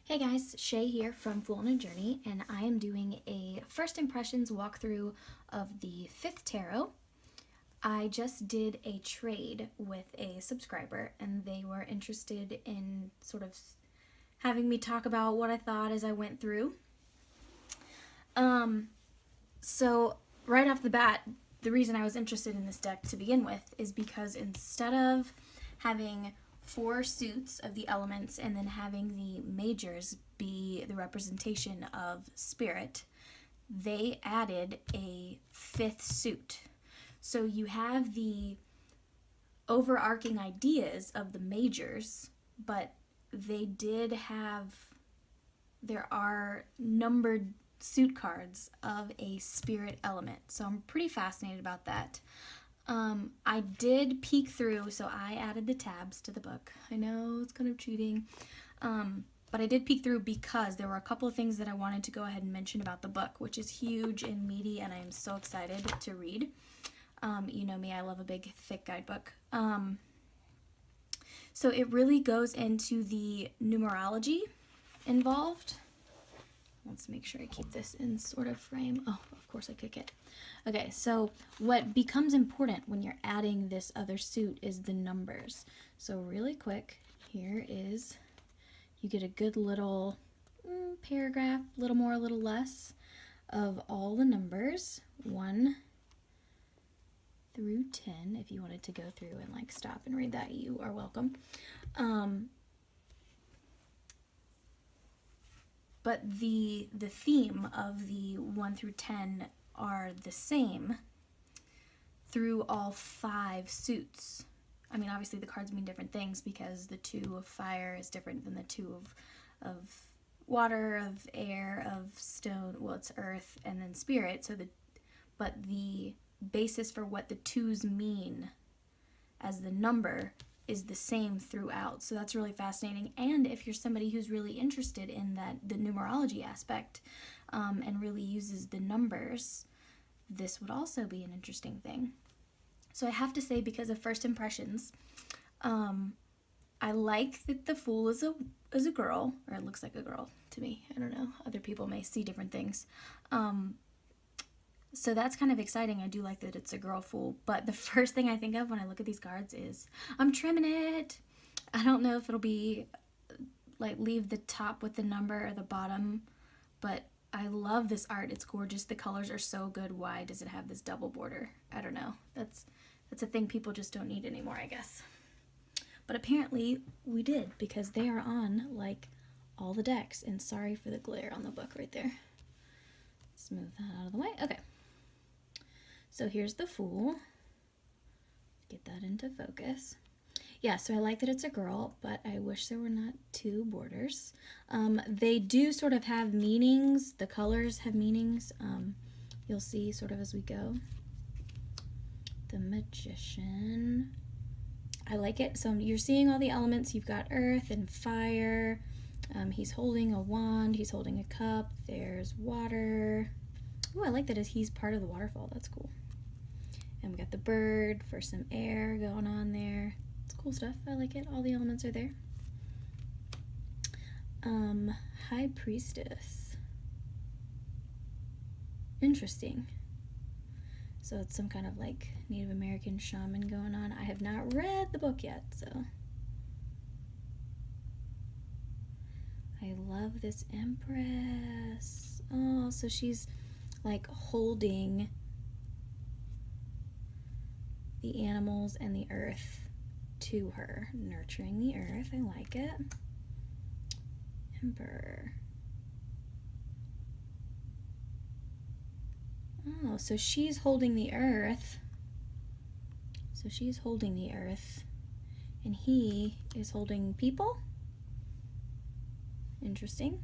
Hey guys, Shay here from Fool on a Journey, and I am doing a first impressions walkthrough of the 5th tarot. I just did a trade with a subscriber, and they were interested in sort of having me talk about what I thought as I went through. So right off the bat, the reason I was interested in this deck to begin with is because instead of having 4 suits of the elements and then having the majors be the representation of spirit, they added a 5th suit. So you have the overarching ideas of the majors, but there are numbered suit cards of a spirit element. So I'm pretty fascinated about that. I did peek through, so I added the tabs to the book. I know it's kind of cheating, but I did peek through because there were a couple of things that I wanted to go ahead and mention about the book, which is huge and meaty, and I am so excited to read. You know me, I love a big, thick guidebook. So it really goes into the numerology involved. Let's make sure I keep this in sort of frame. Oh, of course I kick it. Okay, so what becomes important when you're adding this other suit is the numbers. So really quick, here is, you get a good little paragraph, a little more, a little less, of all the numbers, 1 through 10. If you wanted to go through and like stop and read that, you are welcome. But the theme of the 1 through 10 are the same through all 5 suits. I mean, obviously the cards mean different things because the 2 of fire is different than the 2 of water, of air, of stone. Well, it's earth and then spirit. But the basis for what the 2s mean as the number is the same throughout. So that's really fascinating. And if you're somebody who's really interested in the numerology aspect and really uses the numbers, this would also be an interesting thing. So I have to say, because of first impressions, I like that the Fool is a girl, or it looks like a girl to me. I don't know. Other people may see different things. So that's kind of exciting. I do like that it's a girl Fool, but the first thing I think of when I look at these cards is, I'm trimming it. I don't know if it'll be, like, leave the top with the number or the bottom, but I love this art. It's gorgeous. The colors are so good. Why does it have this double border? I don't know. That's a thing people just don't need anymore, I guess. But apparently we did, because they are on, like, all the decks, and sorry for the glare on the book right there. Let's move that out of the way. Okay. So here's the Fool. Get that into focus. Yeah, so I like that it's a girl, but I wish there were not 2 borders. They do sort of have meanings. The colors have meanings. You'll see sort of as we go. The Magician. I like it. So you're seeing all the elements. You've got earth and fire. He's holding a wand. He's holding a cup. There's water. Oh, I like that he's part of the waterfall. That's cool. And we got the bird for some air going on there. It's cool stuff. I like it. All the elements are there. High Priestess. Interesting. So it's some kind of like Native American shaman going on. I have not read the book yet, so. I love this Empress. Oh, so she's like holding the animals and the earth to her, nurturing the earth. I like it. Emperor. Oh, so she's holding the earth. So she's holding the earth, and he is holding people. Interesting.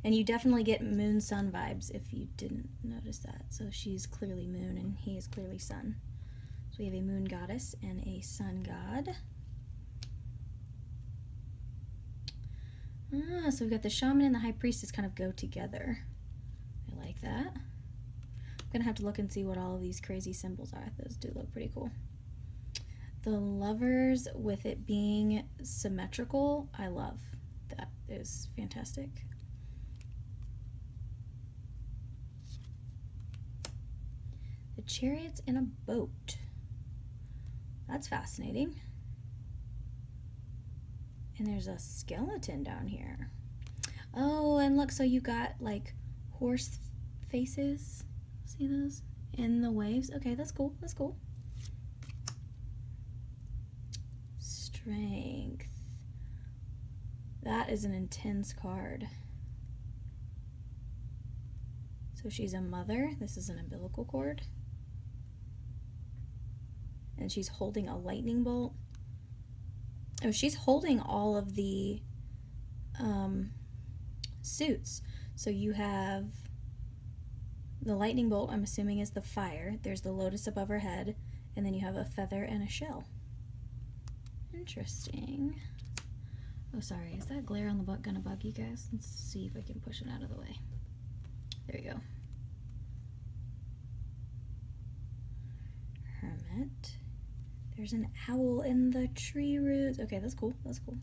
And you definitely get moon sun vibes if you didn't notice that. So she's clearly moon and he is clearly sun. So we have a moon goddess and a sun god. So we've got the shaman and the high priestess kind of go together. I like that. I'm gonna have to look and see what all of these crazy symbols are. Those do look pretty cool. The lovers, with it being symmetrical, I love. That is fantastic. The Chariots in a Boat. That's fascinating. And there's a skeleton down here. Oh, and look, so you got like horse faces. See those? In the waves. Okay, that's cool. That's cool. Strength. That is an intense card. So she's a mother. This is an umbilical cord. And she's holding a lightning bolt. Oh, she's holding all of the suits. So you have the lightning bolt, I'm assuming is the fire. There's the lotus above her head. And then you have a feather and a shell. Interesting. Oh, sorry. Is that glare on the book gonna bug you guys? Let's see if I can push it out of the way. There you go. Hermit. There's an owl in the tree roots. Okay, that's cool. That's cool.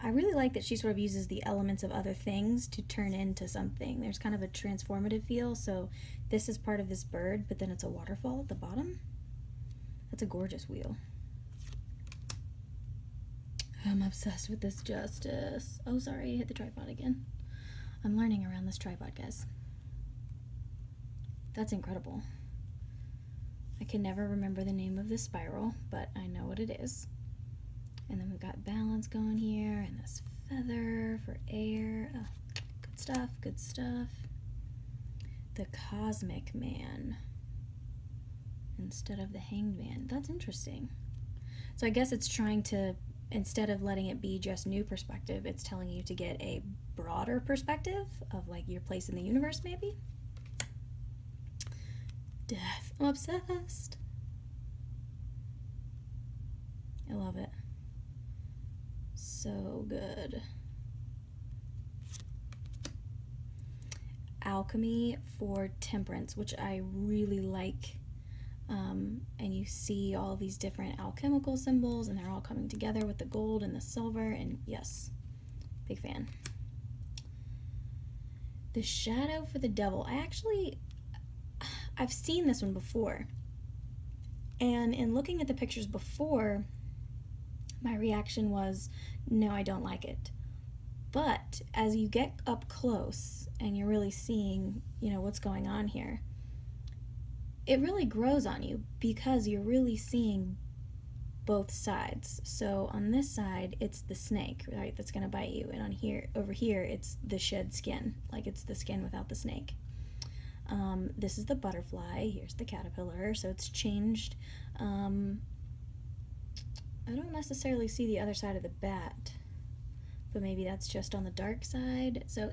I really like that she sort of uses the elements of other things to turn into something. There's kind of a transformative feel. So this is part of this bird, but then it's a waterfall at the bottom. That's a gorgeous wheel. I'm obsessed with this Justice. Oh, sorry, I hit the tripod again. I'm learning around this tripod, guys. That's incredible. I can never remember the name of this spiral, but I know what it is. And then we've got balance going here, and this feather for air. Oh, good stuff, good stuff. The Cosmic Man instead of the Hanged Man. That's interesting. So I guess it's trying to, instead of letting it be just new perspective, it's telling you to get a broader perspective of like your place in the universe, maybe? Death. I'm obsessed. I love it. So good. Alchemy for Temperance, which I really like. And you see all these different alchemical symbols, and they're all coming together with the gold and the silver, and yes, big fan. The Shadow for the Devil. I've seen this one before, and in looking at the pictures before, my reaction was, no, I don't like it. But as you get up close and you're really seeing, what's going on here, it really grows on you because you're really seeing both sides. So on this side, it's the snake, right, that's going to bite you. And over here, it's the shed skin, like it's the skin without the snake. This is the butterfly. Here's the caterpillar. So it's changed. I don't necessarily see the other side of the bat, but maybe that's just on the dark side. So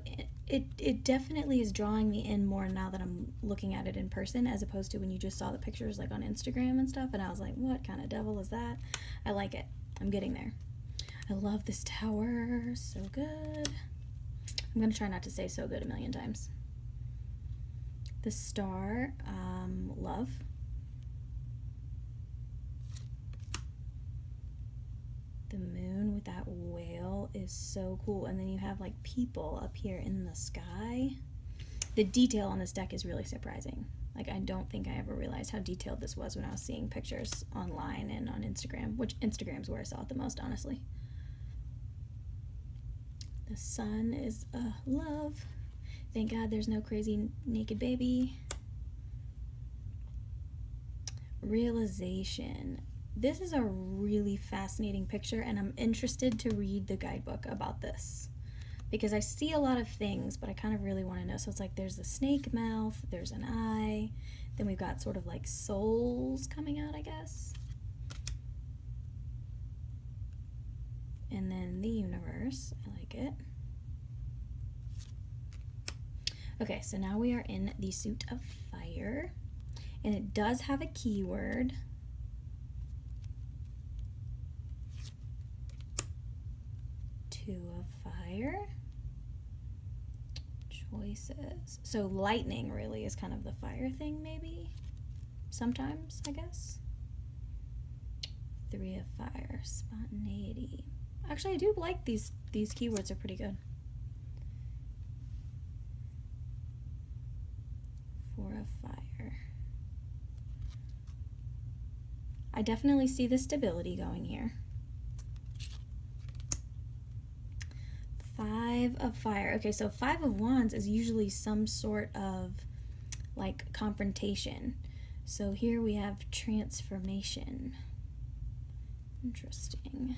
it definitely is drawing me in more now that I'm looking at it in person, as opposed to when you just saw the pictures like on Instagram and stuff, and I was like, what kind of devil is that? I like it. I'm getting there. I love this tower. So good. I'm going to try not to say so good a million times. The star, love. The moon with that whale is so cool. And then you have like people up here in the sky. The detail on this deck is really surprising. Like, I don't think I ever realized how detailed this was when I was seeing pictures online and on Instagram, which Instagram's where I saw it the most, honestly. The sun is love. Thank God there's no crazy naked baby. Realization. This is a really fascinating picture, and I'm interested to read the guidebook about this because I see a lot of things, but I kind of really want to know. So it's like there's the snake mouth, there's an eye, then we've got sort of like souls coming out, I guess. And then the universe. I like it. Okay, so now we are in the suit of fire, and it does have a keyword. Two of fire. Choices. So lightning really is kind of the fire thing, maybe? Sometimes, I guess. Three of fire. Spontaneity. Actually, I do like these keywords are pretty good. 4 of fire. I definitely see the stability going here. 5 of fire. Okay, so 5 of wands is usually some sort of like confrontation. So here we have transformation. Interesting.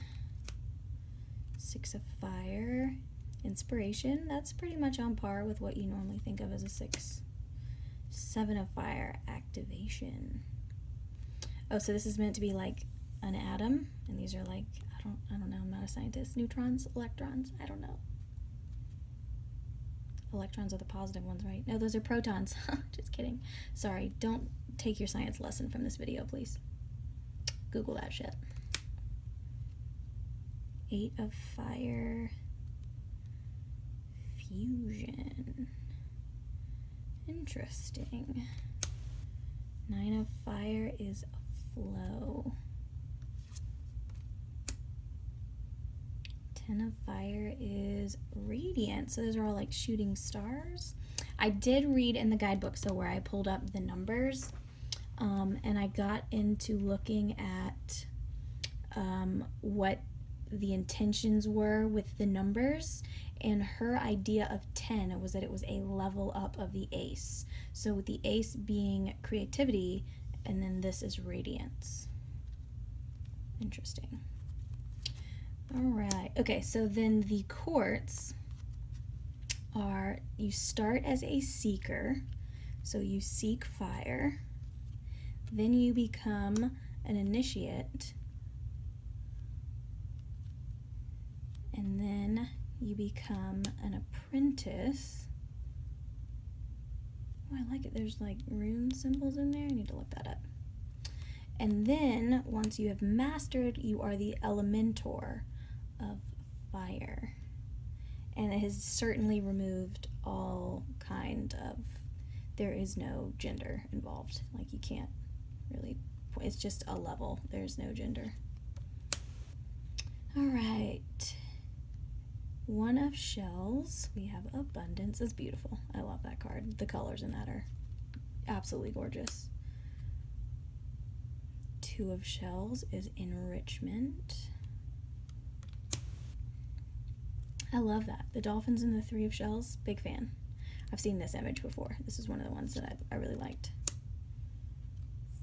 6 of fire. Inspiration. That's pretty much on par with what you normally think of as a 6. 7 of fire. Activation. Oh, so this is meant to be like an atom, and these are like, I don't know, I'm not a scientist. Neutrons, electrons, I don't know. Electrons are the positive ones, right? No, those are protons. Just kidding. Sorry, don't take your science lesson from this video, please. Google that shit. 8 of fire. Fusion. Interesting. 9 of fire is flow. 10 of fire is radiant. So those are all like shooting stars. I did read in the guidebook, so where I pulled up the numbers, and I got into looking at what the intentions were with the numbers, and her idea of 10 was that it was a level up of the ace. So with the ace being creativity, and then this is radiance. Interesting. All right. Okay, so then the courts are, you start as a seeker, so you seek fire, then you become an initiate, and then you become an apprentice. Oh, I like it. There's like rune symbols in there. I need to look that up. And then once you have mastered, you are the elementor of fire. And it has certainly removed all kind of, there is no gender involved. Like you can't really, it's just a level. There's no gender. All right. 1 of shells. We have abundance. It's beautiful. I love that card. The colors in that are absolutely gorgeous. 2 of shells is enrichment. I love that. The dolphins and the 3 of shells, big fan. I've seen this image before. This is one of the ones that I really liked.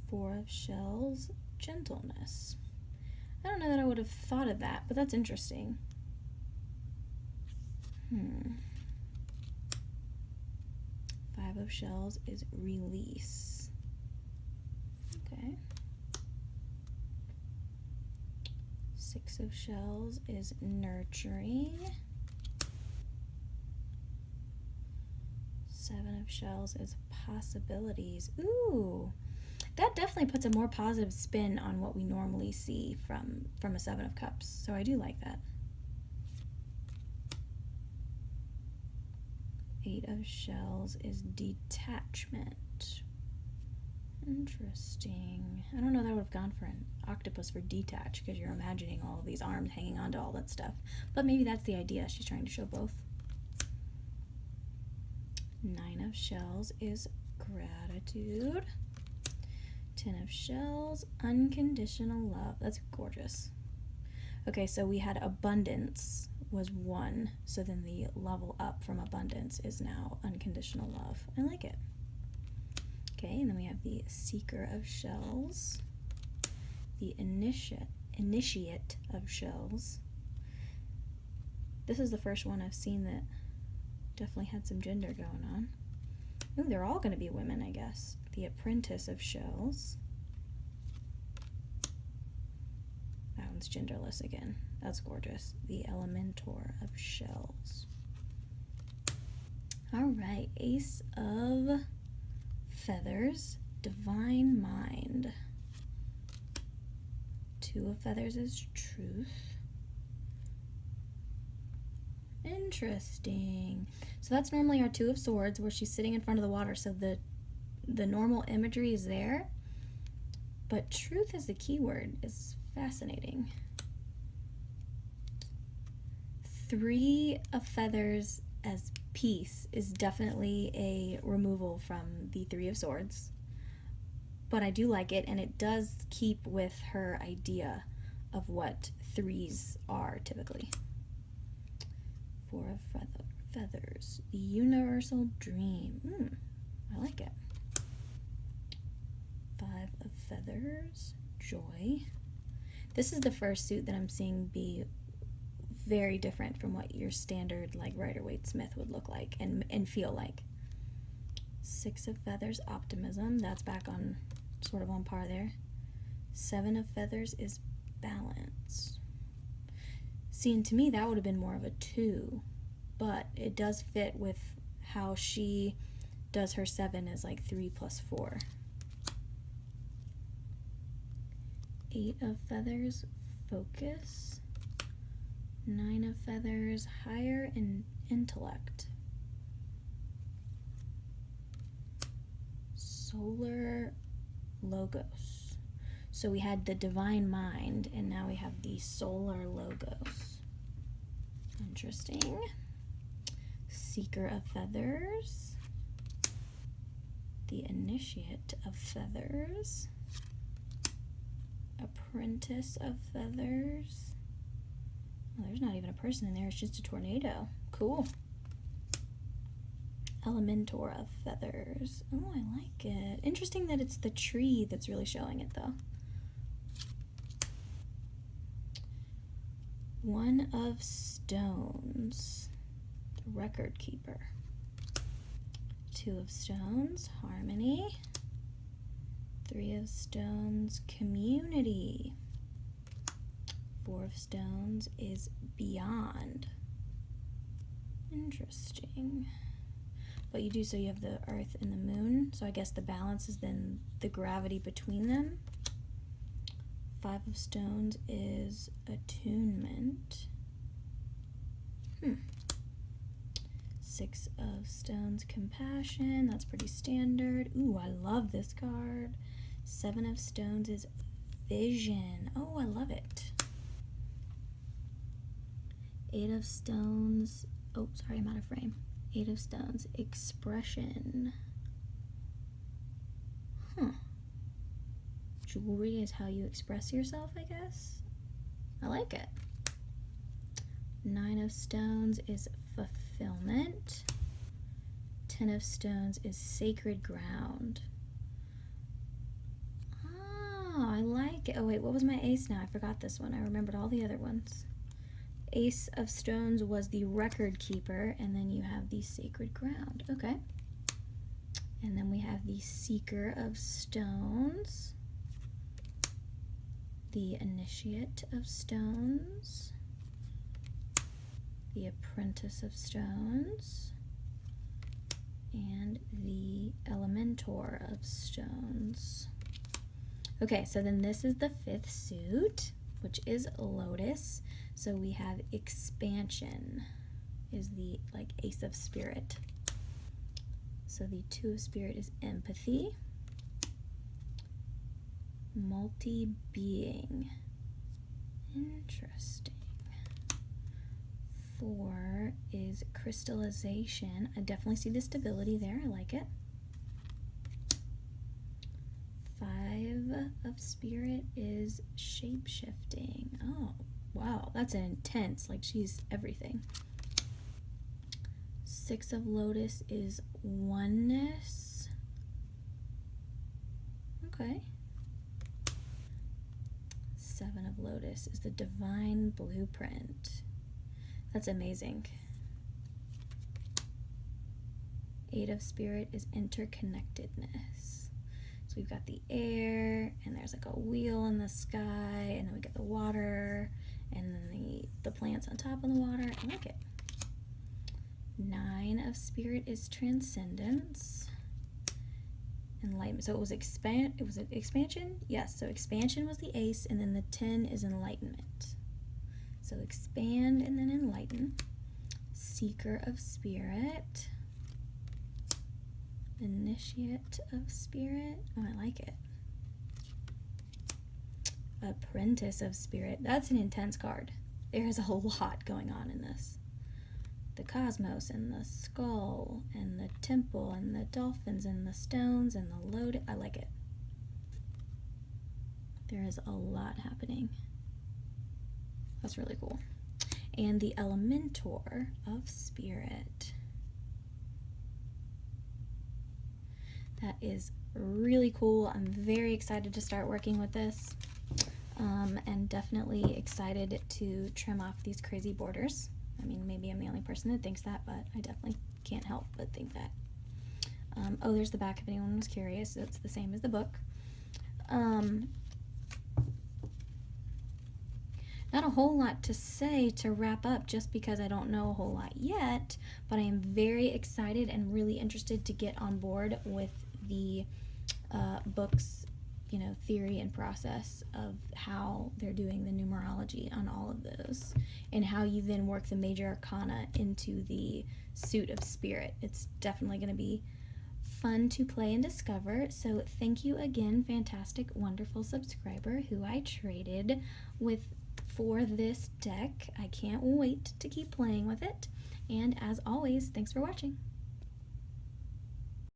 4 of shells, gentleness. I don't know that I would have thought of that, but that's interesting. 5 of shells is release. Okay. 6 of shells is nurturing. 7 of shells is possibilities. Ooh, that definitely puts a more positive spin on what we normally see from a 7 of cups. So I do like that. 8 of shells is detachment. Interesting. I don't know that I would have gone for an octopus for detach, because you're imagining all of these arms hanging onto all that stuff. But maybe that's the idea. She's trying to show both. 9 of shells is gratitude. 10 of shells, unconditional love. That's gorgeous. Okay, so we had abundance was 1, so then the level up from abundance is now unconditional love. I like it. Okay, and then we have the seeker of shells, the initiate of shells. This is the first one I've seen that definitely had some gender going on. Ooh, they're all going to be women, I guess. The apprentice of shells. That one's genderless again. That's gorgeous. The elementor of shells. All right, ace of feathers, divine mind. 2 of feathers is truth. Interesting. So that's normally our 2 of swords, where she's sitting in front of the water, so the normal imagery is there, but truth as the keyword is fascinating. 3 of feathers as peace is definitely a removal from the 3 of swords, but I do like it, and it does keep with her idea of what 3s are typically. 4 of feathers, the universal dream. I like it. 5 of feathers, joy. This is the first suit that I'm seeing be very different from what your standard like Rider-Waite Smith would look like and feel like. 6 of feathers, optimism. That's back on sort of on par there. 7 of feathers is balance. See, and to me that would have been more of a 2, but it does fit with how she does her 7 as like 3 plus 4. 8 of feathers, focus. 9 of feathers, higher in intellect. Solar logos. So we had the divine mind, and now we have the solar logos. Interesting. Seeker of feathers. The initiate of feathers. Apprentice of feathers. Oh, there's not even a person in there, it's just a tornado. Cool. Elementor of feathers. Oh, I like it. Interesting that it's the tree that's really showing it, though. 1 of stones. The record keeper. 2 of stones. Harmony. 3 of stones. Community. 4 of stones is beyond. Interesting. But you do, so you have the earth and the moon, so I guess the balance is then the gravity between them. 5 of stones is attunement. 6 of stones, compassion. That's pretty standard. Ooh, I love this card. 7 of stones is vision. Oh, I love it. 8 of stones. Oh, sorry, I'm out of frame. 8 of stones, expression. Jewelry is how you express yourself, I guess. I like it. 9 of stones is fulfillment. 10 of stones is sacred ground. Oh, I like it. Oh wait, what was my ace now? I forgot this one. I remembered all the other ones. Ace of stones was the record keeper, and then you have the sacred ground. Okay. And then we have the seeker of stones, the initiate of stones, the apprentice of stones, and the elementor of stones. Okay, so then this is the 5th suit, which is Lotus. So we have expansion is the like ace of spirit. So the 2 of spirit is empathy. Multi-being. Interesting. 4 is crystallization. I definitely see the stability there. I like it. 5 of spirit is shape-shifting. Oh, wow, that's intense. Like, she's everything. 6 of lotus is oneness. Okay. 7 of lotus is the divine blueprint. That's amazing. 8 of spirit is interconnectedness. So we've got the air, and there's like a wheel in the sky, and then we get the water, and then the plants on top of the water. I like it. 9 of spirit is transcendence. Enlightenment. So it was expansion? Yes, so expansion was the ace, and then the 10 is enlightenment. So expand and then enlighten. Seeker of spirit. Initiate of spirit. Oh, I like it. Apprentice of spirit. That's an intense card. There is a lot going on in this. the cosmos and the skull and the temple and the dolphins and the stones and the load. I like it. There is a lot happening. That's really cool. And the Elementor of Spirit. That is really cool. I'm very excited to start working with this. And definitely excited to trim off these crazy borders. I mean, maybe I'm the only person that thinks that, but I definitely can't help but think that. Oh, there's the back if anyone was curious. It's the same as the book. Not a whole lot to say to wrap up just because I don't know a whole lot yet, but I am very excited and really interested to get on board with the book's, theory and process of how they're doing the numerology on all of those and how you then work the major arcana into the suit of spirit. It's definitely going to be fun to play and discover. So thank you again, fantastic, wonderful subscriber who I traded with for this deck. I can't wait to keep playing with it. And as always, thanks for watching.